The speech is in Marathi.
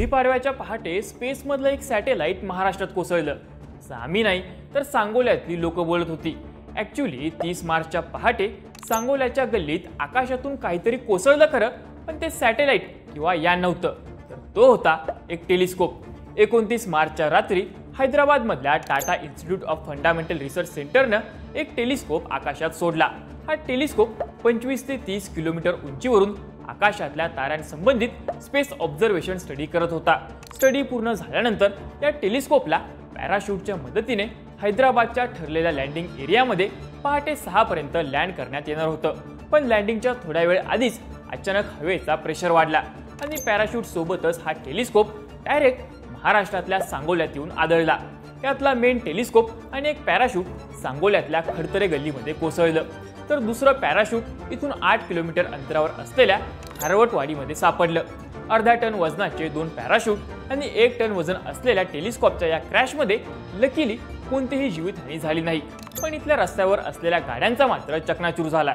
गुढीपाडव्याच्या पहाटे स्पेसमधलं एक सॅटेलाइट महाराष्ट्रात कोसळलं. आम्ही नाही तर सांगोल्यातली लोक बोलत होती. ॲक्च्युली 30 मार्चच्या पहाटे सांगोल्याच्या गल्लीत आकाशातून काहीतरी कोसळलं खरं, पण ते सॅटेलाइट किंवा यान नव्हतं, तर तो होता एक टेलिस्कोप. 29 मार्चच्या रात्री हैदराबादमधल्या Tata institute of fundamental research सेंटरनं एक टेलिस्कोप आकाशात सोडला. हा टेलिस्कोप 25 ते 30 किलोमीटर उंचीवरून आकाशातल्या ताऱ्यांसंबंधित स्पेस ऑब्झर्वेशन स्टडी करत होता. स्टडी पूर्ण झाल्यानंतर या टेलिस्कोपला पॅराशूटच्या मदतीने हैदराबादच्या ठरलेल्या लँडिंग एरियामध्ये पहाटे 6 पर्यंत लँड करण्यात येणार होतं. पण लँडिंगच्या थोड्या वेळ आधीच अचानक हवेचा प्रेशर वाढला आणि पॅराशूट सोबतच हा टेलिस्कोप डायरेक्ट महाराष्ट्रातल्या सांगोल्यात येऊन आदळला. यातला मेन टेलिस्कोप आणि एक पॅराशूट सांगोल्यातल्या खडतरे गल्लीमध्ये कोसळलं, तर दुसरं पॅराशूट इथून 8 किलोमीटर अंतरावर असलेल्या खारवटवाडीमध्ये सापडलं. अर्धा टन वजनाचे 2 पॅराशूट आणि 1 टन वजन असलेल्या टेलिस्कोपच्या या क्रॅशमध्ये लकीली कोणतीही जीवितहानी झाली नाही, पण इथल्या रस्त्यावर असलेल्या गाड्यांचा मात्र चकनाचूर झाला.